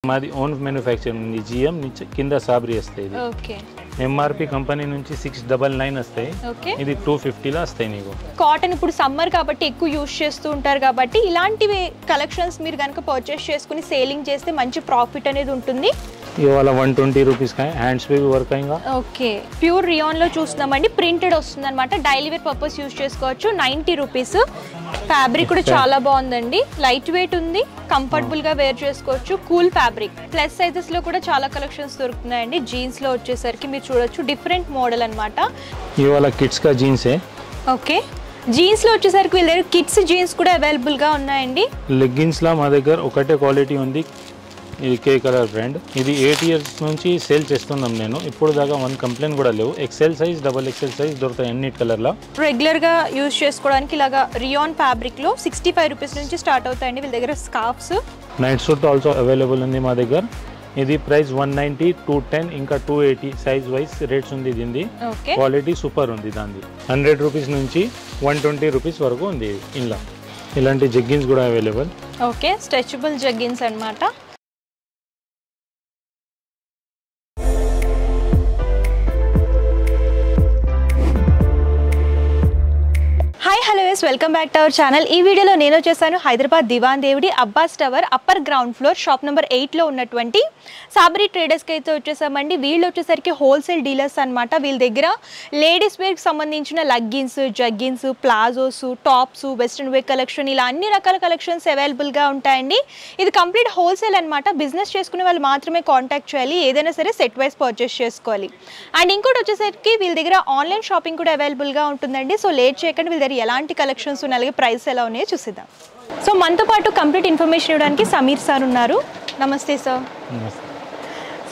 మాది own manufacturing ఉంది GM నుంచి కింద సాబ్రీ వస్తాయి ఇది ఓకే ఎంఆర్పి కంపెనీ నుంచి 699 వస్తాయి ఓకే ఇది 250 లో వస్తాయి నీకు కాటన్ ఇప్పుడు సమ్మర్ కాబట్టి ఎక్కువ యూజ్ చేస్తూ ఉంటారు కాబట్టి ఇలాంటివి కలెక్షన్స్ మీరు కనుక పర్చేస్ చేసుకుని సేలింగ్ చేస్తే మంచి ప్రాఫిట్ అనేది ఉంటుంది ये वाला 120 रुपीस का है हैंड्स पे भी वर्क आएगा ఓకే ప్యూర్ రియాన్ లో చూస్తున్నామండి ప్రింటెడ్ వస్తుంది అనమాట డైలీ వేర్ పర్పస్ యూజ్ చేసుకోవచ్చు 90 రూపీస్ ఫ్యాబ్రిక్ కూడా చాలా బాగుందండి లైట్ వెయిట్ ఉంది కంఫర్టబుల్ గా వేర్ చేసుకోవచ్చు కూల్ ఫ్యాబ్రిక్ ప్లస్ సైజెస్ లో కూడా చాలా కలెక్షన్స్ దొరుకుతున్నాయండి జీన్స్ లో వచ్చేసరికి మీరు చూడొచ్చు డిఫరెంట్ మోడల్ అన్నమాట ये वाला किड्स का जीन्स है ఓకే జీన్స్ లో వచ్చేసరికి వీళ్ళ దగ్గర కిడ్స్ జీన్స్ కూడా అవైలబుల్ గా ఉన్నాయండి లెగ్గిన్స్ లా మా దగ్గర ఒకటే క్వాలిటీ ఉంది ఇది కే కలర్ బ్రాండ్ ఇది 8 ఇయర్స్ నుంచి సేల్ చేస్తున్నాం నేను ఇప్పుడు దాకా వన్ కంప్లైంట్ కూడా లేవు XL size double XL size దొరుకుతాయి అన్ని కలర్ లా రెగ్యులర్ గా యూజ్ చేసుకోవడానికి ఇలాగా రియాన్ ఫ్యాబ్రిక్ లో 65 రూపీస్ నుంచి స్టార్ట్ అవుతాయండి వీళ్ళ దగ్గర scarfs night suit also available ఉంది మా దగ్గర ఇది ప్రైస్ 190 210 ఇంకా 280 సైజ్ వైస్ రేట్స్ ఉంది దీని ఓకే క్వాలిటీ సూపర్ ఉంది దాని 100 రూపీస్ నుంచి 120 రూపీస్ వరకు ఉంది ఇలా ఇలాంటి జగ్గిన్స్ కూడా అవైలబుల్ ఓకే స్ట్రెచబుల్ జగ్గిన్స్ అన్నమాట hi hello yes welcome back to our channel ఈ వీడియోలో నేను వచ్చేసాను Hyderabad Diwan Deodi Abbas tower upper ground floor shop number 8లో ఉన్నటువంటి సాబరీ ట్రేడర్స్కి అయితే వచ్చేసామండి వీళ్ళు వచ్చేసరికి హోల్సేల్ డీలర్స్ అనమాట వీళ్ళ దగ్గర లేడీస్ వేర్కి సంబంధించిన leggings jeggings palazzos tops western wear collection ఇలా అన్ని రకాల కలెక్షన్స్ అవైలబుల్గా ఉంటాయండి ఇది కంప్లీట్ హోల్సేల్ అనమాట బిజినెస్ చేసుకునే వాళ్ళు మాత్రమే కాంటాక్ట్ చేయాలి ఏదైనా సరే సెట్ వైస్ పర్చేస్ చేసుకోవాలి అండ్ ఇంకోటి వచ్చేసరికి వీళ్ళ దగ్గర ఆన్లైన్ షాపింగ్ కూడా అవైలబుల్గా ఉంటుందండి సో లేట్ చేయకండి వీళ్ళ దగ్గర ఎలాంటి కలెక్షన్స్ ఉన్నాయి అలాగే ప్రైస్ ఎలా ఉన్నాయో చూసిద్దాం సో మనతో పాటు కంప్లీట్ ఇన్ఫర్మేషన్ ఇవ్వడానికి సమీర్ సార్ ఉన్నారు నమస్తే సార్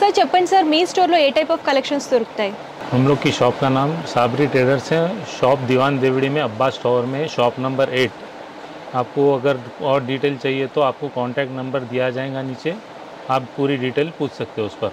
సార్ చెప్పండి సార్ మీ స్టోర్లో ఏ టైప్ ఆఫ్ కలెక్షన్స్ దొరుకుతాయి हम लोग की शॉप का नाम साबरी ट्रेडर्स है शॉप दीवान देवड़ी में अब्बास टावर में शॉप नंबर 8 आपको अगर और डिटेल चाहिए तो आपको कांटेक्ट नंबर दिया जाएगा नीचे आप पूरी डिटेल पूछ सकते हो उस पर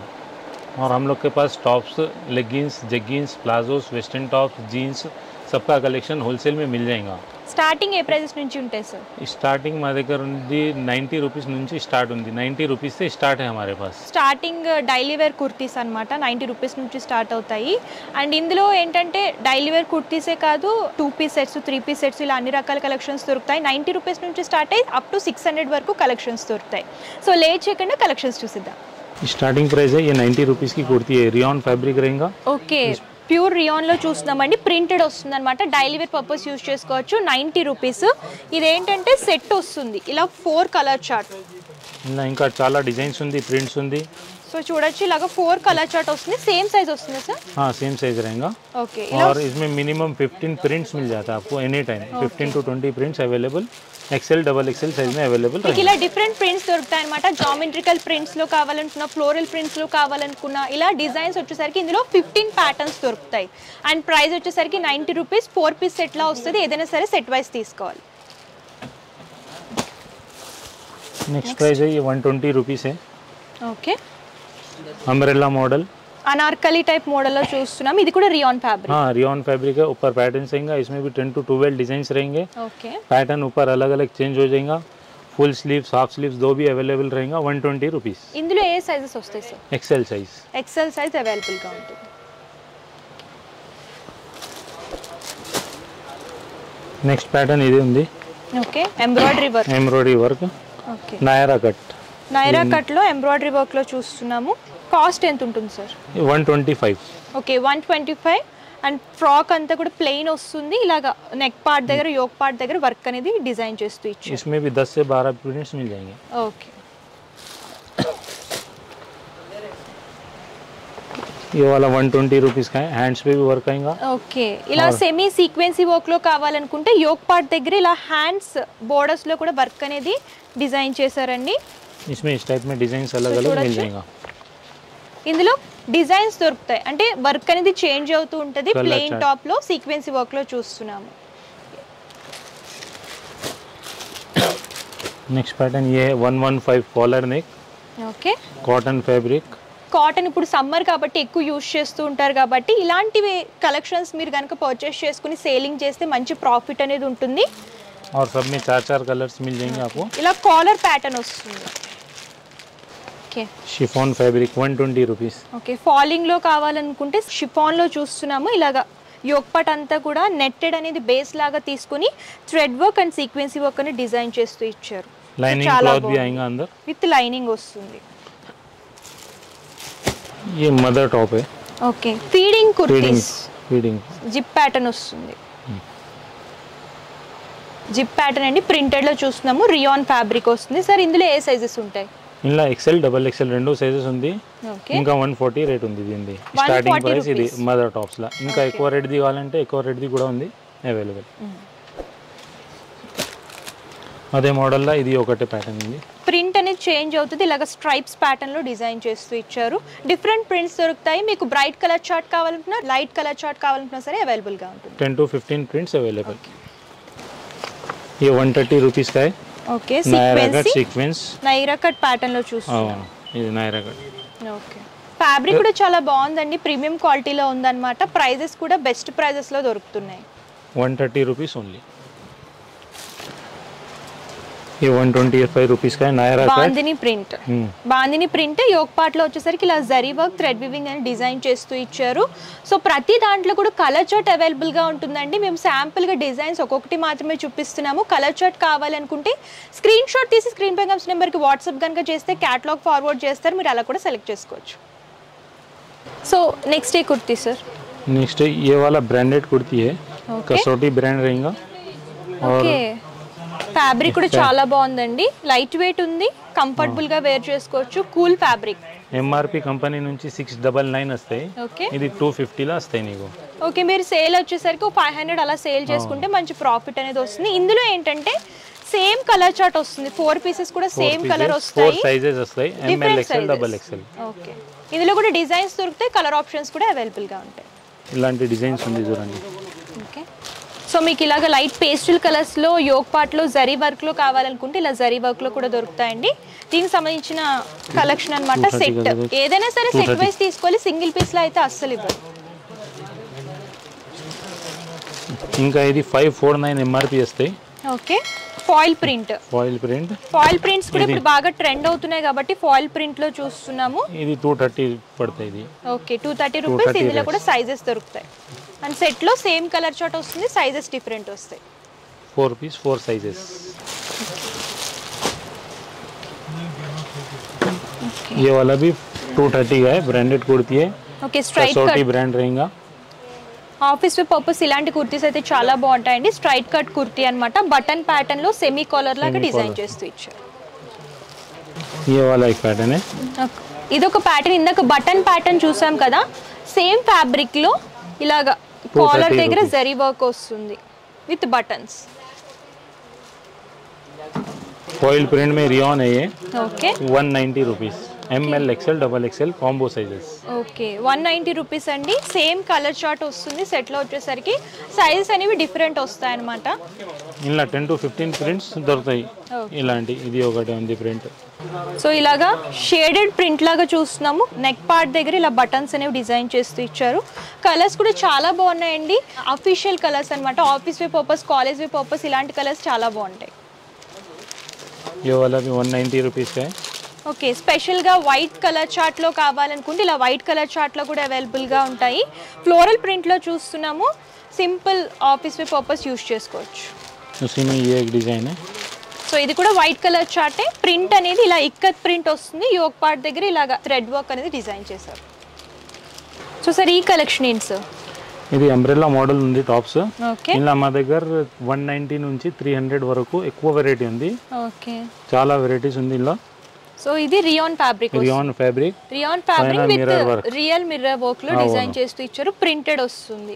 और हम लोग के पास tops leggings jeggings palazzos western tops jeans सबका कलेक्शन होलसेल में मिल जाएगा స్టార్టింగ్ ఏ ప్రైజెస్ నుంచి ఉంటాయి సార్ स्टार्टिंग మా దగ్గర ఉంది 90 రూపీస్ నుంచి స్టార్ట్ ఉంది 90 రూపీస్ से स्टार्ट है हमारे पास స్టార్టింగ్ డైలీ వేర్ కుర్తీస్ అనమాట 90 రూపీస్ నుంచి స్టార్ట్ అవుతాయి అండ్ ఇందులో ఏంటంటే డైలీ వేర్ కుర్తీసే కాదు 2 పీస్ సెట్స్ 3 పీస్ సెట్స్ ఇలా అన్ని రకాల కలెక్షన్స్ దొరుకుతాయి 90 రూపీస్ నుంచి స్టార్ట్ అయ్యి అప్ టు 600 వరకు కలెక్షన్స్ దొరుకుతాయి సో లేట్ చేయకుండా కలెక్షన్స్ చూసిద్దాం स्टार्टिंग प्राइस है ये 90 रुपीस की कुर्ती है रियॉन फैब्रिक रहेगा ఓకే ప్యూర్ రియాన్లో చూస్తున్నామండి ప్రింటెడ్ వస్తుంది అనమాట డైలీ వేర్ పర్పస్ యూజ్ చేసుకోవచ్చు 90 రూపీస్ ఇదేంటంటే సెట్ వస్తుంది ఇలా 4 కలర్ చార్ట్ ఇంకా చాలా డిజైన్స్ ఉంది ప్రింట్స్ ఉంది సో చూడొచ్చు ఇలాగా 4 కలర్ చార్ట్ వస్తుంది సేమ్ సైజ్ వస్తుంది సార్ हाँ सेम साइज रहेगा ఓకే और इसमें मिनिमम 15 प्रिंट्स मिल जाता है आपको any time 15 to 20 prints available Excel double XL size में अवेलेबल మీకు ఇలా డిఫరెంట్ ప్రింట్స్ దొరుకుతాయి అనమాట జామెట్రికల్ ప్రింట్స్ లో కావాలనుకున్నా ఫ్లోరల్ ప్రింట్స్ లో కావాలనుకున్నా ఇలా డిజైన్స్ వచ్చేసరికి ఇందులో 15 ప్యాటర్న్స్ దొరుకుతాయి అండ్ ప్రైస్ వచ్చేసరికి 90 రూపీస్ 4 పీస్ సెట్ లా వస్తుంది ఏదైనా సరే సెట్ వైస్ తీసుకోవాలి नेक्स्ट प्राइस है ये 120 रुपीस है okay umbrella model Anarkali type model లో చూస్తున్నాం ఇది కూడా రియాన్ ఫ్యాబ్రిక్ हाँ रियॉन फैब्रिक है ऊपर पैटर्न रहेगा इसमें भी 10 to 12 डिजाइन रहेंगे ఓకే पैटर्न ऊपर अलग अलग चेंज हो जाएगा फुल स्लीव्स हाफ स्लीव्स दो भी अवेलेबल रहेगा 120 रुपीस ఇందులో ఏ సైజెస్ వస్తాయి sir XL size XL size available గా ఉంటుంది నెక్స్ట్ पैटर्न ఇది ఉంది okay embroidery work okay Naira cut Naira cut లో ఎంబ్రాయిడరీ వర్క్ లో చూస్తున్నాము కాస్ట్ ఎంత ఉంటుంది సార్ 125 ఓకే 125 అండ్ ఫ్రాక్ అంతా కూడా ప్లెయిన్ వస్తుంది ఇలాగా నెక్ పార్ట్ దగ్గర యోక్ పార్ట్ దగ్గర వర్క్ అనేది డిజైన్ చేస్తూ ఇచ్చారు इसमें भी 10 से 12 प्रिंट्स मिल जाएंगे ఓకే ये वाला 120 रुपीस का है हैंड्स पे भी वर्क आएगा ఓకే ఇలా సెమీ సీక్వెన్సీ వర్క్ లో కావాలనుకుంటే యోక్ పార్ట్ దగ్గర ఇలా హ్యాండ్స్ బోర్డర్స్ లో కూడా వర్క్ అనేది డిజైన్ చేశారండి इसमें इस टाइप में डिजाइन अलग अलग मिल जाएगा ఇందులో డిజైన్స్ దొరుకుతాయి అంటే వర్క్ అనేది చేంజ్ అవుతూ ఉంటుంది ప్లెయిన్ టాప్ లో సీక్వెన్సీ వర్క్ లో చూస్తున్నాము नेक्स्ट पैटर्न ये है 115 collar neck okay cotton fabric cotton ఇప్పుడు సమ్మర్ కాబట్టి ఎక్కువ యూజ్ చేస్తూ ఉంటారు కాబట్టి ఇలాంటివి కలెక్షన్స్ మీరు కనుక పర్చేస్ చేసుకుని సేలింగ్ చేస్తే మంచి ప్రాఫిట్ అనేది ఉంటుంది और सब में 4 कलर्स मिल जाएंगे आपको ఇలా కాలర్ ప్యాటర్న్ వస్తుంది okay chiffon fabric 120 rupees. Okay falling లో కావాలనుకుంటే షిఫాన్ లో చూస్తున్నాము. ఇలాగా యోక్ పార్ట్ అంతా కూడా నెట్టెడ్ అనేది బేస్ లాగా తీసుకుని థ్రెడ్ వర్క్ అండ్ సీక్వెన్సీ వర్క్ అని డిజైన్ చేస్తూ ఇచ్చారు. लाइनिंग क्लॉथ भी आएगा अंदर విత్ లైనింగ్ వస్తుంది. ये मदर टॉप है. Okay feeding kurtis feeding zip pattern వస్తుంది. జిప్ ప్యాటర్న్ అండి ప్రింటెడ్ లో చూస్తున్నాము. రియాన్ ఫ్యాబ్రిక్ వస్తుంది. సార్ ఇందులో ఏ సైజెస్ ఉంటాయి? ఇలా ఎక్సెల్ డబుల్ ఎక్సెల్ రెండు సైజెస్ ఉంది. ఇంకా 140 రేట్ ఉంది దీనిది. స్టార్టింగ్ ప్రైస్ ఇది మదర్ టాప్స్ లా. ఇంకా ఎక్కువ రేట్ ది కావాలంటే ఎక్కువ రేట్ ది కూడా ఉంది అవైలబుల్. అదే మోడల్ లా ఇది ఒకటే ప్యాటర్న్ ఉంది. ప్రింట్ అనేది చేంజ్ అవుతుంది. ఇలాగ స్ట్రైప్స్ ప్యాటర్న్ లో డిజైన్ చేస్తూ ఇచ్చారు. డిఫరెంట్ ప్రింట్స్ దొరుకుతాయి. మీకు బ్రైట్ కలర్ చార్ట్ కావాలనుకున్నా లైట్ కలర్ చార్ట్ కావాలనుకున్నా సరే అవైలబుల్ గా ఉంటుంది. 10 to 15 प्रिंट्स अवेलेबल. ये 130 रुपीस का है. Okay sequence Naira cut pattern లో చూస్తున్నాం. ఇది నైరా కట్. ఓకే ఫ్యాబ్రిక్ కూడా చాలా బాగుందండి. ప్రీమియం క్వాలిటీలో ఉందన్నమాట. ప్రైజెస్ కూడా బెస్ట్ ప్రైజెస్ లో దొరుకుతున్నాయి. 130 रुपीस ओनली. ये 125 रुपीस का है Naira cut. Bandhani print. Bandhani print yoke part లో వచ్చేసరికి ఇలా జరీ వర్క్ థ్రెడ్ వివింగ్ అని డిజైన్ చేస్తూ ఇచ్చారు. సో ప్రతి దాంట్లో కూడా కలర్ చార్ట్ అవైలబుల్ గా ఉంటుందండి. మేము శాంపుల్ గా డిజైన్స్ ఒక్కొక్కటి మాత్రమే చూపిస్తున్నాము. కలర్ చార్ట్ కావాలనుకుంటే స్క్రీన్ షాట్ తీసి స్క్రీన్ పై కనిపిస్తున్న నెంబర్ కి వాట్సాప్ కనుక చేస్తే కేటలాగ్ ఫార్వర్డ్ చేస్తారు. మీరు అలా కూడా సెలెక్ట్ చేసుకోవచ్చు. సో నెక్స్ట్ ఏ కుర్తీ సార్? नेक्स्ट ये वाला ब्रांडेड कुर्ती है. कसौटी ब्रांड रहेगा. ఓకే ఫ్యాబ్రిక్ కూడా చాలా బాగుందండి. లైట్ వెయిట్ ఉంది. కంఫర్టబుల్ గా వేర్ చేసుకోవచ్చు. Cool fabric. ఎంఆర్పి కంపెనీ నుంచి 699 వస్తాయి. ఓకే ఇది 250 లా వస్తాయి నీకు. ఓకే మీరు సేల్ వచ్చేసరికి 500 అలా సేల్ చేసుకుంటే మంచి ప్రాఫిట్ అనేది వస్తుంది. ఇందులో ఏంటంటే సేమ్ కలర్ చార్ట్ వస్తుంది. 4 పీసెస్ కూడా సేమ్ కలర్ వస్తాయి. 4 సైజెస్ వస్తాయి. M L XL double XL. Okay ఇందులో కూడా డిజైన్స్ దొరుకుతాయి. కలర్ ఆప్షన్స్ కూడా అవైలబుల్ గా ఉంటాయి. ఇలాంటి డిజైన్స్ ఉంది చూడండి. ఓకే సో మీకు ఇలాగ లైట్ పేస్టల్ కలర్స్ లో యోక్ పార్ట్ లో జరీ వర్క్ లో కావాలనుకుంటే ఇలా జరీ వర్క్ లో కూడా దొరుకుతాయండి. దీనికి సంబంధించిన కలెక్షన్ అన్నమాట. సెట్ ఏదైనా సరే సెట్ వైస్ తీసుకోవాలి. సింగిల్ పీస్ లో అయితే అస్సలు ఇవ్వరు. ఇంకా ఇది 549 ఎంఆర్పి వస్తాయి. Okay foil print. Foil prints కూడా ఇప్పుడు బాగా ట్రెండ్ అవుతున్నాయి కాబట్టి ఫాయిల్ ప్రింట్ లో చూస్తున్నాము. ఇది 230 పడతాయి ఇది. Okay 230 rupees. ఇందులో కూడా సైజెస్ దొరుకుతాయి. అండ్ సెట్ లో సేమ్ కలర్ చార్ట్ వస్తుంది. సైజెస్ డిఫరెంట్ వస్తాయి. 4 पीस 4 साइजेस. ये वाला भी 230 का है. ब्रांडेड कुर्ती है. ఓకే స్ట్రైట్ కట్ ब्रांड रहेगा. ఆఫీస్ వేర్ పర్పస్ ఇలాంటి కుర్తీస్ అయితే చాలా బాగుంటాయండి. స్ట్రైట్ కట్ కుర్తీ అన్నమాట. బటన్ ప్యాటర్న్ లో సెమీ కాలర్ లాగా డిజైన్ చేస్తూ ఇచ్చారు. ये वाला एक पैटर्न है. ఇది ఒక ప్యాటర్న్. ఇందాక బటన్ ప్యాటర్న్ చూసాం కదా. సేమ్ ఫ్యాబ్రిక్ లో ఇలాగా కాలర్ దగ్గర జరీ వర్క్ వస్తుంది విత్ బటన్స్. फॉइल प्रिंट में रियॉन है ये. Okay 190 rupees. M L XL double XL combo sizes. Okay 190 rupees అండి. సేమ్ కలర్ చార్ట్ వస్తుంది. సెట్ లో వచ్చేసరికి సైజెస్ అనేవి డిఫరెంట్ వస్తాయి అన్నమాట. ఇలా 10 to 15 ప్రింట్స్ దొరుకుతాయి. ఇలాంటి ఇది ఒకటి ఉంది ప్రింట్. సో ఇలాగా షేడెడ్ ప్రింట్ లాగా చూస్తున్నాము. నెక్ పార్ట్ దగ్గర ఇలా బటన్స్ అనేవి డిజైన్ చేస్తూ ఇచ్చారు. కలర్స్ కూడా చాలా బాగున్నాయండి. అఫీషియల్ కలర్స్ అన్నమాట. ఆఫీస్ వే పర్పస్ కాలేజ్ వే పర్పస్ ఇలాంటి కలర్స్ చాలా బాగుంటాయి. ये वाला भी 190 रुपीस का है. ఓకే స్పెషల్గా వైట్ కలర్ చార్ట్లో కావాలనుకుంటే ఇలా వైట్ కలర్ చార్ట్లో కూడా అవైలబుల్గా ఉంటాయి. ఫ్లోరల్ ప్రింట్లో చూస్తున్నాము. సింపుల్ ఆఫీస్ వే పర్పస్ యూస్ చేసుకోవచ్చు. उसी में ये एक डिज़ाइन है. సో ఇది కూడా వైట్ కలర్ చార్టే. ప్రింట్ అనేది ఇలా ఇక్కత్ ప్రింట్ వస్తుంది. యోక్ పార్ట్ దగ్గర ఇలాగా థ్రెడ్ వర్క్ అనేది డిజైన్ చేశారు. సో సార్ ఈ కలెక్షన్ ఏంటి సార్? ఇది అంబ్రెల్లా మోడల్ ఉంది టాప్స్. ఓకే ఇలా మా దగ్గర 190 నుంచి 300 వరకు ఎక్కువ వెరైటీ ఉంది. ఓకే చాలా వెరైటీస్ ఉంది ఇలా. సో ఇది rayon fabric. Rayon fabric with real mirror work లో డిజైన్ చేస్తూ ఇచ్చారు. ప్రింటెడ్ వస్తుంది.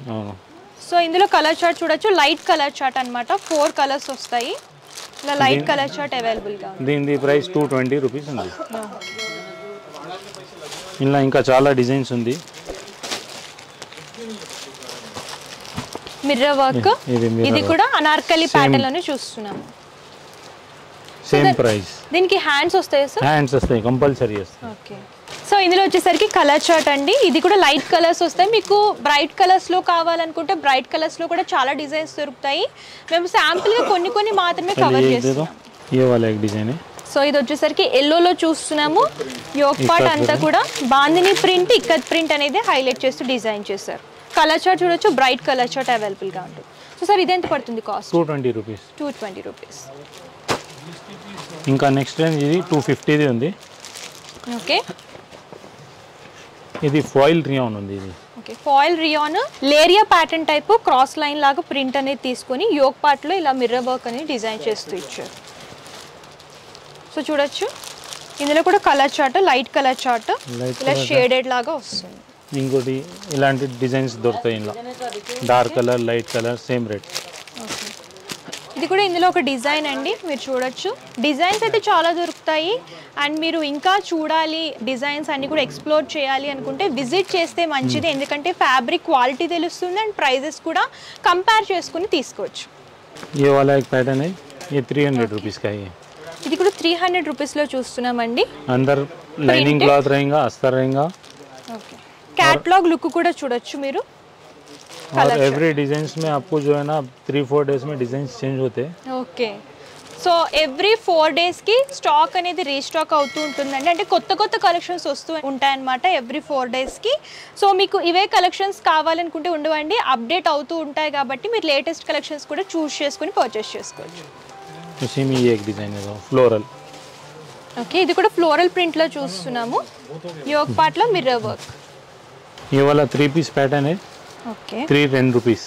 సో ఇందులో కలర్ చార్ట్ చూడొచ్చు. లైట్ కలర్ చార్ట్ అన్నమాట. 4 కలర్స్ వస్తాయి. ఇలా లైట్ కలర్ చార్ట్ అవైలబుల్ గా ఉంది. దీని ప్రైస్ 220 రూపీస్ ఉంది. ఇలా ఇంకా చాలా డిజైన్స్ ఉంది. Mirror work. ఇది కూడా అనార్కలి ప్యాటర్న్ లోనే చూస్తున్నాము. Same price. దీనికి హ్యాండ్స్ వస్తాయి సార్? హ్యాండ్స్ వస్తాయి కంపల్సరీ వస్తాయి. ఓకే సో ఇందులో వచ్చేసరికి కలర్ చార్ట్ అండి. ఇది కూడా లైట్ కలర్స్ వస్తాయి. మీకు బ్రైట్ కలర్స్ లో కావాలనుకుంటే బ్రైట్ కలర్స్ లో కూడా చాలా డిజైన్స్ దొరుకుతాయి. మేము శాంపుల్ గా కొన్ని మాత్రమే కవర్ చేస్తాం. ये वाला एक डिजाइन है. సో ఇది వచ్చేసరికి ఎల్లోలో చూస్తున్నాము. యోక్ పార్ట్ అంతా కూడా బాందిని ప్రింట్, ఇక్కత్ ప్రింట్ అనేది హైలైట్ చేస్తూ డిజైన్ చేశారు. కలర్ చార్ట్ చూడొచ్చు, బ్రైట్ కలర్ చార్ట్ అవైలబుల్గా ఉంటుంది. సో సార్ ఇది ఎంత పడుతుంది కాస్ట్? 220 రూపీస్. 220 రూపీస్. ఇంకా నెక్స్ట్ రేంజ్ ఇది 250ది ఉంది. ఓకే, ఇది ఫాయిల్ రియాన్ ఉంది. ఇది ఓకే, ఫాయిల్ రియాన్ లేరియా ప్యాటర్న్ టైప్ క్రాస్ లైన్ లాగా ప్రింట్ అనేది తీసుకొని యోక్ పార్ట్లో ఇలా మిర్రర్ వర్క్ అనేది డిజైన్ చేస్తూ ఇచ్చారు. సో చూడొచ్చు ఇందులో కూడా colour chart, light colour chart ఇలా షేడెడ్ లాగా వస్తుంది. ఇంకోటి ఇలాంటి డిజైన్స్ దొరుకుతాయి ఇందులో, dark colour, light colour, same rate. ఇది కూడా ఇందులో ఒక డిజైన్ అండి, మీరు చూడొచ్చు. డిజైన్స్ అయితే చాలా దొరుకుతాయి. అండ్ మీరు ఇంకా చూడాలి, డిజైన్స్ అన్ని కూడా ఎక్స్ప్లోర్ చేయాలి అనుకుంటే విజిట్ చేస్తే మంచిది. ఎందుకంటే ఫ్యాబ్రిక్ క్వాలిటీ తెలుస్తుంది అండ్ ప్రైజెస్ కూడా కంపేర్ చేసుకుని తీసుకోవచ్చు. ये वाला एक पैटर्न है, ये 300 रुपीस का है. ఇది కూడా 300 రూపీస్లో చూస్తున్నామండి. अंदर लाइनिंग क्लॉथ रहेगा, अस्तर रहेगा. ఓకే, कैटलॉग लुक కూడా చూడొచ్చు మీరు. और एवरी डिजाइन्स में आपको जो है ना 3-4 डेज में डिजाइन्स चेंज होते हैं. ఓకే, సో ఎవ్రీ 4 డేస్కి స్టాక్ అనేది రీస్టాక్ అవుతూ ఉంటుందండి. అంటే కొత్త కొత్త కలెక్షన్స్ వస్తూ ఉంటాయన్నమాట ఎవ్రీ 4 డేస్కి. సో మీకు ఇవే కలెక్షన్స్ కావాలనుకుంటే ఉండవండి, అప్డేట్ అవుతూ ఉంటాయి కాబట్టి మీరు లేటెస్ట్ కలెక్షన్స్ కూడా చూస్ చేసుకుని పర్చేస్ చేసుకోవచ్చు. इसी में ये एक डिजाइन है फ्लोरल. ఓకే, ఇది కూడా ఫ్లోరల్ ప్రింట్లో చూస్తున్నాము. యోక్ పార్ట్లో మిర్రర్ వర్క్. ये वाला 3 पीस पैटर्न है. Okay, 310 rupees.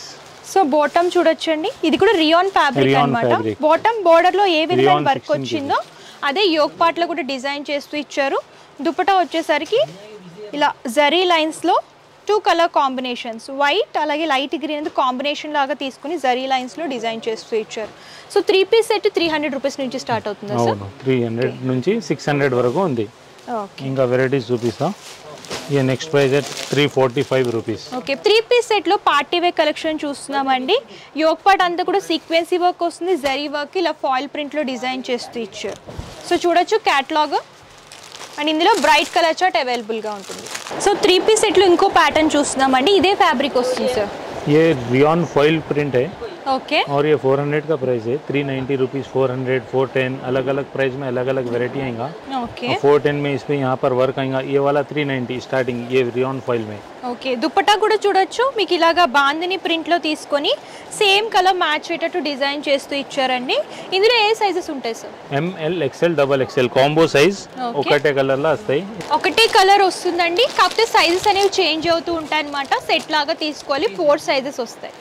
సో బాటమ్ చూడొచ్చండి, ఇది కూడా రియాన్ ఫ్యాబ్రిక్ అన్నమాట. బాటమ్ బోర్డర్ లో ఏ విధమైన వర్క్ వచ్చిందో అదే యోక్ పార్ట్ లో కూడా డిజైన్ చేస్తూ ఇచ్చారు. దుపట్టా వచ్చేసరికి ఇలా జరీ లైన్స్ లో 2 కలర్ కాంబినేషన్స్, వైట్ అలాగే లైట్ గ్రీన్ కాంబినేషన్ లాగా తీసుకుని జరీ లైన్స్ లో డిజైన్ చేస్తూ ఇచ్చారు. సో 3 పీస్ సెట్ 300 రూపీస్ నుంచి స్టార్ట్ అవుతుంది సార్. 300 నుంచి 600 వరకు ఉంది. ఓకే, ఇంకా వెరైటీస్ చూపిస్తా. ये नेक्स्ट प्राइस है 345 రూపీస్. ఓకే, 3 పీస్ సెట్ లో పార్టీ వేర్ కలెక్షన్ చూస్తున్నామండి. యోక్ పార్ట్ అంతా కూడా సీక్వెన్సీ వర్క్ వస్తుంది, జరీ వర్క్ ఇలా ఫాయిల్ ప్రింట్ లో డిజైన్ చేస్తూ ఇచ్చారు. సో చూడొచ్చు క్యాటలాగ్. అండ్ ఇందులో బ్రైట్ కలర్ చార్ట్ అవైలబుల్ గా ఉంటుంది. సో 3 పీస్ సెట్ లో ఇంకో ప్యాటర్న్ చూస్తున్నామండి, ఇదే ఫ్యాబ్రిక్ వస్తుంది సార్. ये रियॉन फॉइल प्रिंट है. ओके, और ये 400 का प्राइस है. 390 रुपीस, 400, 410 अलग अलग प्राइस में अलग अलग वेराइटी आएगा. ओके, 410 में इस पे यहाँ पर वर्क आएगा. ये वाला 390 स्टार्टिंग, ये रियॉन फॉइल में. ఓకే, దుపట్టా కూడా చూడొచ్చు. మీకు ఇలాగా బాందిని ప్రింట్ లో తీసుకొని సేమ్ కలర్ మ్యాచ్ అయ్యేటట్టు డిజైన్ చేస్తూ ఇచ్చారండి. ఇందులో ఏ సైజెస్ ఉంటాయి sir? ML, XL, XXL combo size ఒకటే కలర్ లో వస్తాయి. ఒకటే కలర్ వస్తుందండి, కాకపోతే సైజెస్ అనేవి చేంజ్ అవుతూ ఉంటాయి అన్నమాట. సెట్ లాగా తీసుకోవాలి, 4 సైజెస్ వస్తాయి.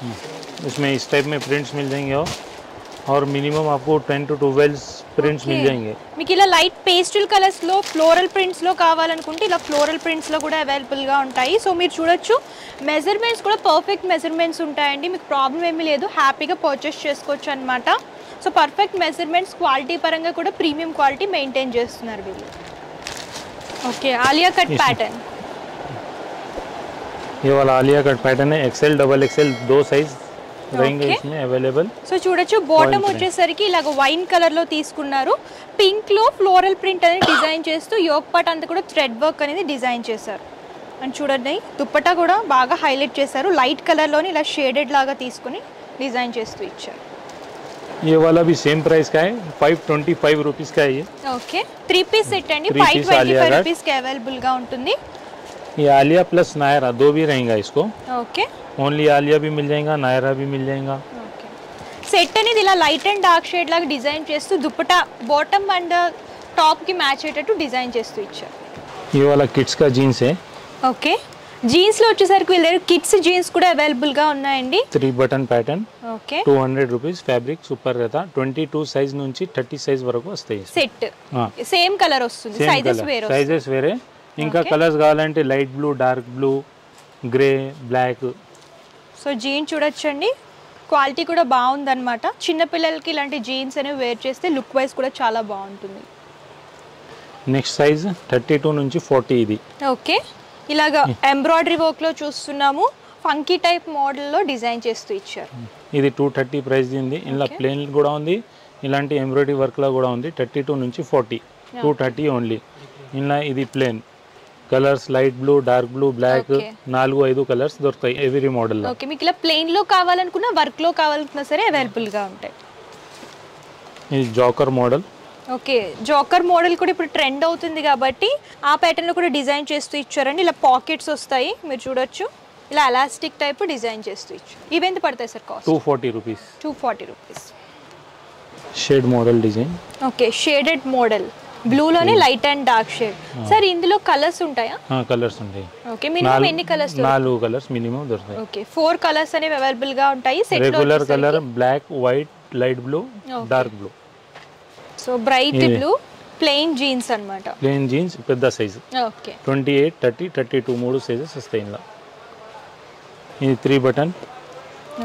इसमें इस टाइप में प्रिंट्स मिल जाएंगे और मिनिमम आपको 10 to 12 प्रिंट्स मिल जाएंगे. మీకు ఇలా లైట్ పేస్టల్ కలర్స్ లో ఫ్లోరల్ ప్రింట్స్ లో కావాలనుకుంటే ఇలా ఫ్లోరల్ ప్రింట్స్ లో కూడా అవైలబుల్ గా ఉంటాయి. సో మీరు చూడొచ్చు మెజర్మెంట్స్ కూడా పర్ఫెక్ట్ మెజర్మెంట్స్ ఉంటాయండి, మీకు ప్రాబ్లం ఏమీ లేదు, హ్యాపీగా పర్చేస్ చేసుకోవచ్చు అన్నమాట. సో పర్ఫెక్ట్ మెజర్మెంట్స్, క్వాలిటీ పరంగా కూడా ప్రీమియం క్వాలిటీ మెయింటైన్ చేస్తున్నారు వీళ్ళు. Okay, Alia cut pattern. ये वाला आलिया कट पैटर्न है. XL, XXL 2 साइज रहेंगे इसमें अवेलेबल. సో చూడొచ్చు బాటమ్ వచ్చేసరికి ఇలాగ వైన్ కలర్ లో తీసుకున్నారు. పింక్ లో ఫ్లోరల్ ప్రింట్ అనేది డిజైన్ చేస్తూ యోక్ పార్ట్ అంతా కూడా థ్రెడ్ వర్క్ అనేది డిజైన్ చేశారు. అండ్ చూడండి దుపట్టా కూడా బాగా హైలైట్ చేశారు, లైట్ కలర్ లోని ఇలా షేడెడ్ లాగా తీసుకుని డిజైన్ చేస్తూ ఇచ్చారు. ये वाला भी सेम प्राइस का है, 525 रुपीस का है ये. ఓకే, 3 పీస్ సెట్ అండి, 525 రూపీస్ కి అవైలబుల్ గా ఉంటుంది. ये आलिया प्लस नायरा 2 भी रहेगा इसको. ఓకే, ओनली आलिया भी मिल जाएगा, नायरा भी मिल जाएगा. ఓకే, సెట్ అనేది ఇలా లైట్ అండ్ డార్క్ షేడ్ లాగా డిజైన్ చేస్తూ దుపట్టా బాటమ్ అండ్ టాప్ కి మ్యాచ్ అయ్యేటట్టు డిజైన్ చేస్తూ ఇచ్చారు. ये वाला किड्स का जीन्स है. ఓకే, జీన్స్ లో వచ్చేసరికి వీళ్ళ దగ్గర కిడ్స్ జీన్స్ కూడా అవైలబుల్ గా ఉన్నాయండి. 3 button pattern. Okay, 200 rupees. Fabric super रहता. 22 సైజ్ నుంచి 30 సైజ్ వరకు వస్తాయి. సెట్ సేమ్ కలర్ వస్తుంది, సైజెస్ వేరే. సైజెస్ వేరే. ఇంకా కలర్స్ కావాలంటే light blue, dark blue, grey, black. So jeans చూడొచ్చండి, క్వాలిటీ కూడా బాగుందన్నమాట. చిన్నపిల్లలకి ఇలాంటి జీన్స్ అనేవి వేర్ చేస్తే లుక్ వైజ్ కూడా చాలా బాగుంటుంది. నెక్స్ట్ సైజ్ 32 నుంచి 40 ఇది. ఓకే, ఇలాగా ఎంబ్రాయిడరీ వర్క్ లో చూస్తున్నాము, ఫంకీ టైప్ మోడల్ లో డిజైన్ చేస్తూ ఇచ్చారు. ఇది 230 ప్రైస్ ఉంది. ఇలా ప్లేన్ కూడా ఉంది, ఇలాంటి ఎంబ్రాయిడరీ వర్క్ లో కూడా ఉంది. 32 నుంచి 40, 230 ఓన్లీ. ఇలా ఇది plain colours, light blue, dark blue, black, 4-5 colours దొరుకుతాయి ఎవ్రీ మోడల్. ఓకే, మీకు ఇలా ప్లెయిన్ లో కావాలనుకున్నా వర్క్ లో కావాలనుకున్నా సరే అవైలబుల్ గా ఉంటాయి. ఇది joker model. Okay, joker model కూడా ఇప్పుడు ట్రెండ్ అవుతుంది కాబట్టి ఆ ప్యాటర్న్ లో కూడా డిజైన్ చేస్తూ ఇచ్చారండి. ఇలా పాకెట్స్ వస్తాయి, మీరు చూడొచ్చు. ఇలా ఎలాస్టిక్ టైప్ డిజైన్ చేస్తూ ఇచ్చారు. ఇవి ఎంత పడతాయి sir cost? 240 rupees. 240 rupees. Shade model design. Okay, shaded model, blue లోనే light and dark shade. Sir ఇందులో కలర్స్ ఉంటాయా? కలర్స్ ఉంటాయి. ఓకే, మినిమం ఎన్ని కలర్స్? 4 కలర్స్ మినిమం దొరుకుతాయి. ఓకే, 4 కలర్స్ అనేవి అవైలబుల్ గా ఉంటాయి సెట్ లో. Regular colour black, white, light blue, dark blue. So bright blue, plain jeans అన్నమాట. ప్లెయిన్ జీన్స్ పెద్ద సైజ్. ఓకే, 28, 30, 32 మూడు సైజెస్ వస్తాయి ఇందులో. ఇది 3 బటన్.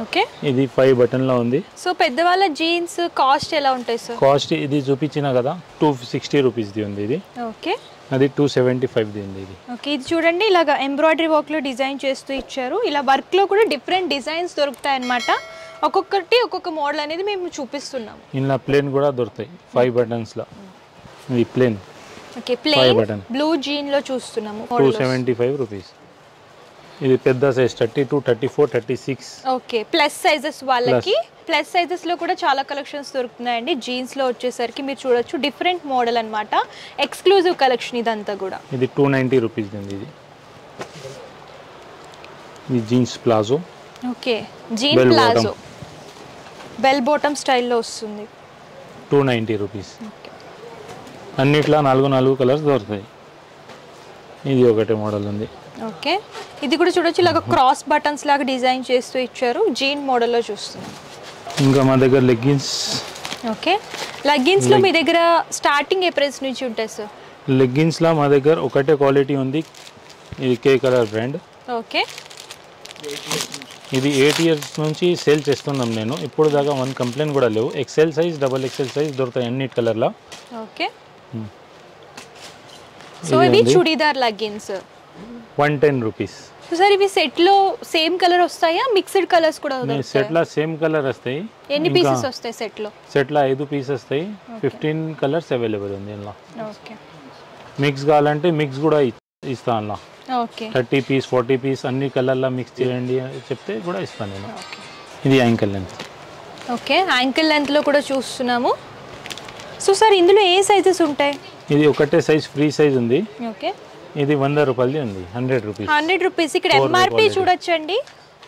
ఓకే, ఇది 5 బటన్ లో ఉంది. సో పెద్దవాళ్ళ జీన్స్ కాస్ట్ ఎలా ఉంటాయి సార్? కాస్ట్ ఇది చూపించిన కదా 260 రూపీస్ ది ఉంది ఇది. ఓకే, అది 275 ది ఉంది ఇది. ఓకే, ఇది చూడండి ఇలాగా ఎంబ్రాయిడరీ వర్క్ లో డిజైన్ చేస్తూ ఇచ్చారు. ఇలా వర్క్ లో కూడా డిఫరెంట్ డిజైన్స్ దొరుకుతాయి అన్నమాట. ఒక్కొక్కటి ఒక్కొక్క మోడల్ అనేది మేము చూపిస్తున్నాం. ఇలా ప్లేన్ కూడా దొరుకుతాయి 5 బటన్స్ లో. ఇది plain. Okay, plain blue jean లో చూస్తున్నాము. 275 రూపీస్. ఇది పెద్ద సైజ్ 32, 34, 36. ఓకే, ప్లస్ సైజెస్ వాళ్ళకి. ప్లస్ సైజెస్ లో కూడా చాలా కలెక్షన్స్ దొరుకుతున్నాయండి. జీన్స్ లో వచ్చేసరికి మీరు చూడొచ్చు డిఫరెంట్ మోడల్ అన్నమాట. ఎక్స్క్లూజివ్ కలెక్షన్ ఇదంతా కూడా. ఇది 290 రూపీస్ ఉంది ఇది. ఇది jeans palazzo. Okay, jean palazzo bell bottom స్టైల్లో వస్తుంది. 290 రూపీస్. అన్నిట్లో 4 కలర్స్ దొరుకుతాయి. ఇది ఒకటే మోడల్ ఉంది. ఓకే, ఇది కూడా చూడొచ్చు ఇలాగ క్రాస్ బటన్స్ లాగా డిజైన్ చేస్తూ ఇచ్చారు. జీన్ మోడల్లో చూస్తున్నాం. ఇంకా మా దగ్గర లెగ్గిన్స్. ఓకే, లెగ్గిన్స్ లో మీ దగ్గర స్టార్టింగ్ ఏ ప్రైస్ నుంచి ఉంటాయి సార్? లెగ్గిన్స్ లో మా దగ్గర ఒకటే క్వాలిటీ ఉంది. ఇది కే కలర్ బ్రాండ్. ఓకే, ఇది 8 ఇయర్స్ నుంచి సేల్ చేస్తున్నాం నేను. ఇప్పుడు దాకా 1 కంప్లైంట్ కూడా లేవు. XL size, double XL size దొరుకుతాయి అన్ని కలర్లో. ఓకే, సో ఇవి చుడీదార్ లెగ్గిన్స్ 110 రూపీస్. సార్ ఇవి సెట్ లో సేమ్ కలర్ వస్తాయా, మిక్స్డ్ కలర్స్ కూడా వస్తాయా? సెట్ లో సేమ్ కలర్ వస్తాయి. ఎన్ని పీసెస్ వస్తాయి సెట్ లో? సెట్ లో 5 పీసెస్ వస్తాయి. 15 కలర్స్ అవైలబుల్ ఉంది ఇందులో. ఓకే, మిక్స్ కావాలంటే మిక్స్ కూడా ఇస్తాను అందులో. ఓకే, 30 పీస్ 40 పీస్ అన్ని కలర్లో మిక్స్ చేయండి అని చెప్తే కూడా ఇస్తాను నేను. ఇది ankle length. Okay, ankle length లో కూడా చూస్తున్నాము. సో సార్ ఇందులో ఏ సైజెస్ ఉంటాయి? ఇది ఒకటే సైజ్ ఫ్రీ సైజ్ ఉంది. ఓకే, ఇది 100 రూపాయలది ఉంది. 100 రూపీస్. 100 రూపీస్. ఇక్కడ ఎంఆర్పి చూడొచ్చండి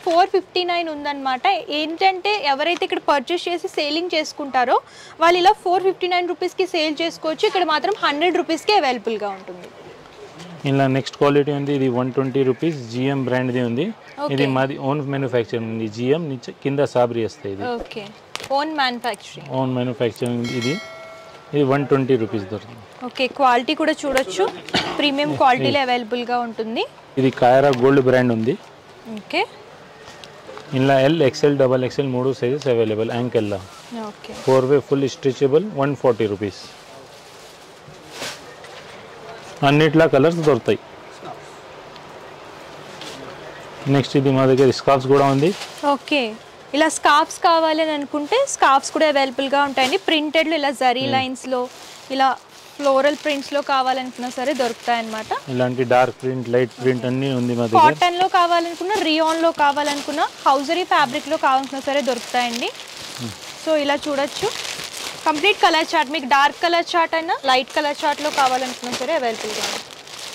459 ఉందన్నమాట. ఏంటంటే ఎవరైతే ఇక్కడ పర్చేస్ చేసి సేలింగ్ చేసుకుంటారో వాళ్ళు ఇలా 459 రూపీస్కి సేల్ చేసుకోవచ్చు. ఇక్కడ మాత్రం 100 రూపీస్కి అవైలబుల్గా ఉంటుంది. ఇలా నెక్స్ట్ క్వాలిటీ ఉంది. ఇది 120 రూపీస్. జిఎం బ్రాండ్ది ఉంది. ఇది మాది ఓన్ మ్యానుఫ్యాక్చరింగ్ ఉంది. జిఎం కింద సాబ్రీ వస్తాయి. ఇది okay, own manufacturing. Own manufacturing. ఇది 120 రూపీస్ దొరుకుతుంది. ఓకే, క్వాలిటీ కూడా చూడొచ్చు ప్రీమియం క్వాలిటీలో అవైలబుల్గా ఉంటుంది. ఇది కాయరా గోల్డ్ బ్రాండ్ ఉంది. ఓకే, ఇలా L, XL, double XL 3 sizes available. యాంకిల్లో. Okay, 4-way full stretchable 140 rupees. అన్నిట్లా కలర్స్ దొరుకుతాయి. నెక్స్ట్ ఇది మా దగ్గర స్కార్ఫ్స్ కూడా ఉంది. ఓకే, ఇలా స్కార్ఫ్స్ కావాలి అని అనుకుంటే స్కార్ఫ్స్ కూడా అవైలబుల్గా ఉంటాయండి. ప్రింటెడ్లో ఇలా జరీ లైన్స్లో, ఇలా ఫ్లోరల్ ప్రింట్స్లో కావాలనుకున్నా సరే దొరుకుతాయి అన్నమాట. ఇలాంటి డార్క్ ప్రింట్, లైట్ ప్రింట్ అన్నీ ఉంది మా దగ్గర. కాటన్లో కావాలనుకున్నా, రియాన్లో కావాలనుకున్నా, హౌజరీ ఫ్యాబ్రిక్లో కావాలనుకున్నా సరే దొరుకుతాయండి. సో ఇలా చూడొచ్చు కంప్లీట్ కలర్ చార్ట్. మీకు డార్క్ కలర్ చార్ట్ అయినా లైట్ కలర్ చార్ట్లో కావాలనుకున్నా సరే అవైలబుల్గా ఉంది.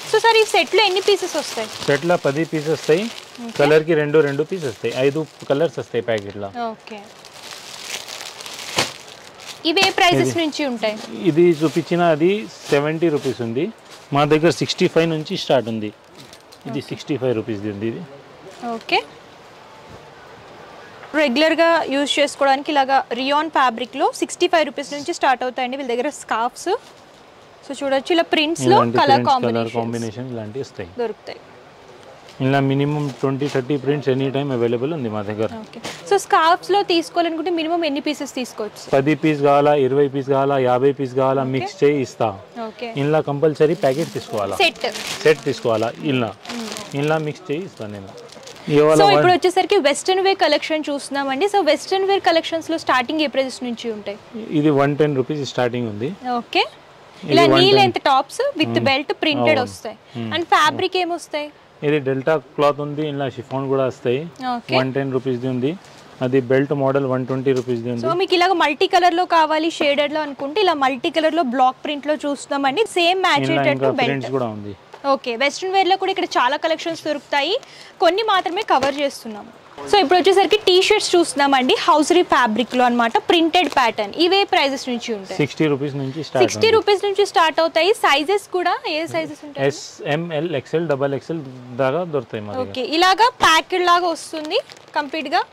సో సార్ ఈ సెట్లో ఎన్ని పీసెస్ వస్తాయి? సెట్లో 10 పీసెస్ వస్తాయి. కలర్కి 2 పీస్ వస్తాయి. 5 కలర్స్ వస్తాయి ప్యాకెట్లో. ఓకే, ఇవి ఏ ప్రైసెస్ నుంచి ఉంటాయి? ఇది చూపించిన అది 70 రూపీస్ ఉంది. మా దగ్గర 65 నుంచి స్టార్ట్ ఉంది. ఇది 65 రూపీస్ది ఉంది ఇది. ఓకే, రెగ్యులర్గా యూజ్ చేసుకోవడానికి ఇలాగా రియాన్ ఫ్యాబ్రిక్లో 65 రూపీస్ నుంచి స్టార్ట్ అవుతాయండి వీళ్ళ దగ్గర స్కార్ఫ్స్. సో చూడొచ్చు ఇలా ప్రింట్స్లో కలర్ కాంబినేషన్ ఇలాంటివి వస్తాయి, దొరుకుతాయి. ఇలా minimum 20-30 prints any time available ఉంది మా దగ్గర. ఓకే, సో స్కార్ఫ్స్లో తీసుకోవాలనుకుంటే మినిమం ఎన్ని పీసెస్ తీసుకోవచ్చు? 10 పీస్ కావాలా, 20 పీస్ కావాలా, 50 పీస్ కావాలా, మిక్స్ చేయి ఇస్తా. ఓకే, ఇలా కంపల్సరీ ప్యాకెట్ తీసుకోవాలా, సెట్ తీసుకోవాలా. ఇలా మిక్స్ చేయి ఇస్తాను నేను. సో ఇప్పుడు వచ్చేసరికి వెస్టర్న్ వేర్ కలెక్షన్ చూస్తున్నామండి. సో వెస్టర్న్ వేర్ కలెక్షన్స్ లో స్టార్టింగ్ ఏ ప్రైస్ నుంచి ఉంటాయి? ఇది 110 రూపీస్ స్టార్టింగ్ ఉంది. ఓకే, ఇలా knee length tops with belt printed వస్తాయి. అండ్ ఫ్యాబ్రిక్ ఏమొస్తాయి? ఇది డెల్టా క్లాత్ ఉంది. ఇలా షిఫాన్ కూడా వస్తాయి. 110 రూపీస్ది ఉంది. అది బెల్ట్ మోడల్ 120 రూపీస్ ది ఉంది. సో మీకు ఇలాగ మల్టీ కలర్ లో కావాలి షేడెడ్ లో అనుకుంటే ఇలా మల్టీ కలర్ లో బ్లాక్ ప్రింట్ లో చూస్తామండి. సేమ్ మ్యాచ్ అయ్యేటట్టు బెల్ట్ కూడా ఉంది. ఓకే, వెస్ట్రన్ వేర్ లో కూడా ఇక్కడ చాలా కలెక్షన్స్ దొరుకుతాయి, కొన్ని మాత్రమే కవర్ చేస్తున్నాం. సో ఇప్పుడు వచ్చేసరికి టీ షర్ట్స్ చూస్తున్నామండి, హౌసరీ ఫ్యాబ్రిక్ లో అన్నమాట, ప్రింటెడ్ ప్యాటర్న్. ఇవే ప్రైజెస్ నుంచి ఉంటాయి. 60 రూపీస్ నుంచి స్టార్ట్. 60 రూపీస్ నుంచి స్టార్ట్ అవుతాయి. సైజెస్ కూడా ఏ సైజెస్ ఉంటాయి? ఎస్, ఎం, ఎల్, ఎక్స్ఎల్, డబల్ ఎక్స్ఎల్ దాకా దొరుకుతాయి మరి. ఓకే, ఇలాగా ప్యాకెట్ లాగా వస్తుంది కంప్లీట్ గా.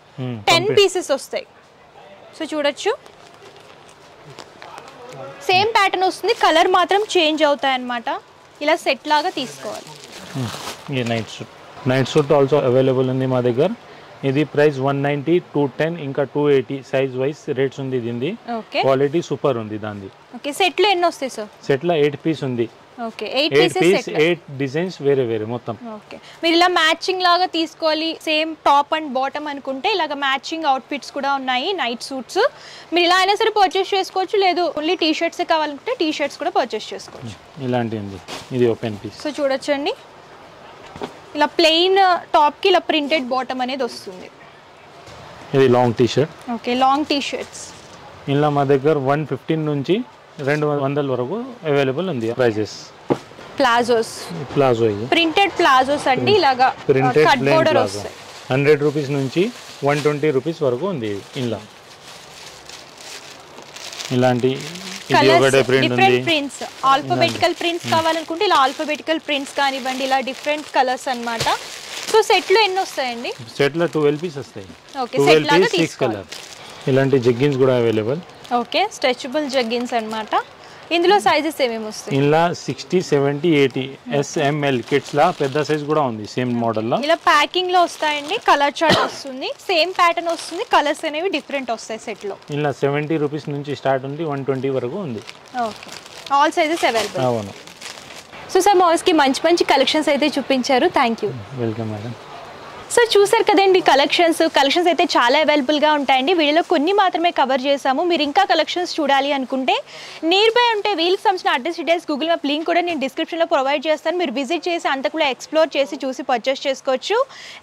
10 పీసెస్ వస్తాయి. సో చూడొచ్చు, సేమ్ ప్యాటర్న్ వస్తుంది, కలర్ మాత్రం చేంజ్ అవుతాయి అన్నమాట. ఇలా సెట్ లాగా తీసుకోవాలి. ఈ నైట్ సూట్ ఆల్సో అవైలబుల్ ఉంది మా దగ్గర. ఇది ప్రైస్ 190, 210 ఇంకా 280 సైజ్ వైస్ రేట్స్ ఉంది. దీనిది క్వాలిటీ సూపర్ ఉంది దానిది. ఓకే, సెట్ లో ఎన్ని వస్తాయి సార్? సెట్ లో 8 పీస్ ఉంది. ఓకే, 8 పీసెస్, 8 డిజైన్స్ వేరే వేరే మొత్తం. ఓకే, మీరు ఇలా మ్యాచింగ్ లాగా తీసుకోవాలి, సేమ్ టాప్ అండ్ బాటమ్ అనుకుంటే ఇలాగ మ్యాచింగ్ అవుట్ఫిట్స్ కూడా ఉన్నాయి, నైట్ సూట్స్. మీరు ఇలా అయినా సరే పర్చేస్ చేసుకోవచ్చు, లేదు ఓన్లీ టీ షర్ట్స్ కావాలంటే టీ షర్ట్స్ కూడా పర్చేస్ చేసుకోవచ్చు. ఇలాంటి ఉంది, ఇది ఓపెన్ పీస్. సో చూడొచ్చండి, ఇలా ప్లెయిన్ టాప్ కి ఇలా ప్రింటెడ్ బాటమ్ అనేది వస్తుంది. ఇది long T shirt. Okay, long T shirts ఇలా మా దగ్గర 115 నుంచి 200 వరకు అవైలబుల్ ఉంది ప్రైజెస్. ప్లాజో ఇది ప్రింటెడ్ ప్లాజోస్ అండి, ఇలాగా printed cut plain border palazzo వస్తాయి. 100 రూపీస్ నుంచి 120 రూపీస్ వరకు ఉంది. ఇలా ఇలాంటి డిఫరెంట్ ప్రింట్స్, ఆల్ఫాబెటికల్ ప్రింట్స్ కావాలనుకుంటే ఇలా ఆల్ఫాబెటికల్ ప్రింట్స్ కానివ్వండి, ఇలా డిఫరెంట్ కలర్స్ అన్నమాట. సో సెట్ లో ఎన్ని వస్తాయండి? సెట్ లో 12 పీస్ వస్తాయి. ఓకే, సెట్ లాగా తీసుకోవాలి. ఇలాంటి జగ్గిన్స్ కూడా అవైలబుల్. ఓకే, స్ట్రెచబుల్ జగ్గిన్స్ అన్నమాట. ఇందులో సైజెస్ ఏమేమి వస్తాయి? ఇలా 60, 70, 80 SML కిడ్స్ లా పెద్ద సైజ్ కూడా ఉంది సేమ్ మోడల్ లో. ఇలా ప్యాకింగ్ లో వస్తాయండి, కలర్ చార్ట్ వస్తుంది, సేమ్ ప్యాటర్న్ వస్తుంది, కలర్స్ అనేవి డిఫరెంట్ వస్తాయి సెట్ లో. ఇలా 70 రూపీస్ నుంచి స్టార్ట్ ఉంది, 120 వరకు ఉంది. Okay, all sizes available. అవును. సో సార్ మాల్స్ కి మంచి మంచి కలెక్షన్స్ అయితే చూపించారు, thank you. Welcome madam. So చూసారు కదండి, కలెక్షన్స్ అయితే చాలా అవైలబుల్గా ఉంటాయండి. వీడియోలో కొన్ని మాత్రమే కవర్ చేసాము. మీరు ఇంకా కలెక్షన్స్ చూడాలి అనుకుంటే నియర్ బై ఉంటే వీళ్ళకి సంబంధించిన address details, Google map link కూడా నేను డిస్క్రిప్షన్లో ప్రొవైడ్ చేస్తాను. మీరు విజిట్ చేసి అంతకులో ఎక్స్ప్లోర్ చేసి చూసి పర్చేస్ చేసుకోవచ్చు.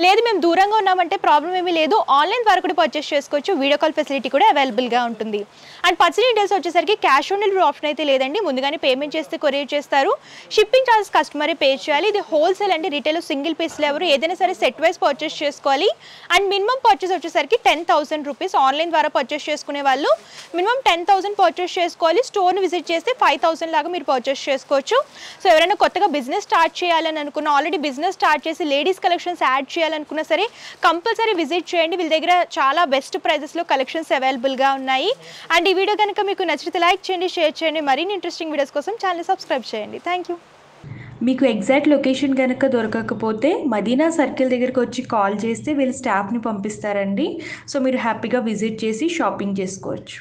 లేదు మేము దూరంగా ఉన్నామంటే ప్రాబ్లం ఏమీ లేదు, ఆన్లైన్ ద్వారా కూడా పర్చేస్ చేసుకోవచ్చు. వీడియో కాల్ ఫెసిలిటీ కూడా అవైలబుల్గా ఉంటుంది. అండ్ పర్సనల్ డీటెయిల్స్ వచ్చేసరికి క్యాష్ ఆన్ డెలివరీ ఆప్షన్ అయితే లేదండి, ముందుగానే పేమెంట్ చేస్తే కొరియర్ చేస్తారు. షిప్పింగ్ ఛార్జెస్ కస్టమరే పే చేయాలి. ఇది హోల్సేల్ అండి, రిటైల్ సింగిల్ పీస్లో ఎవరు ఏదైనా సరే సెట్ వైస్ పర్చేస్ చేసుకోవాలి. అండ్ మినిమం పర్చేస్ వచ్చేసరికి 10,000 రూపీస్. ఆన్లైన్ ద్వారా పర్చేస్ చేసుకునే వాళ్ళు మినిమం 10,000 పర్చేస్ చేసుకోవాలి. స్టోర్ని విజిట్ చేస్తే 5,000 లాగా మీరు పర్చేస్ చేసుకోవచ్చు. సో ఎవరైనా కొత్తగా బిజినెస్ స్టార్ట్ చేయాలని అనుకున్న, ఆల్రెడీ బిజినెస్ స్టార్ట్ చేసి లేడీస్ కలెక్షన్స్ యాడ్ చేయాలనుకున్నా సరే కంపల్సరీ విజిట్ చేయండి. వీళ్ళ దగ్గర చాలా బెస్ట్ ప్రైజెస్లో కలెక్షన్స్ అవైలబుల్గా ఉన్నాయి. అండ్ ఈ వీడియో కనుక మీకు నచ్చితే లైక్ చేయండి, షేర్ చేయండి. మరిన్ని ఇంట్రెస్టింగ్ వీడియోస్ కోసం ఛానల్ని సబ్స్క్రైబ్ చేయండి. Thank you. మీకు ఎగ్జాక్ట్ లొకేషన్ కనుక దొరకకపోతే మదీనా సర్కిల్ దగ్గరికి వచ్చి కాల్ చేస్తే వీళ్ళు స్టాఫ్ని పంపిస్తారండి. సో మీరు హ్యాపీగా విజిట్ చేసి షాపింగ్ చేసుకోవచ్చు.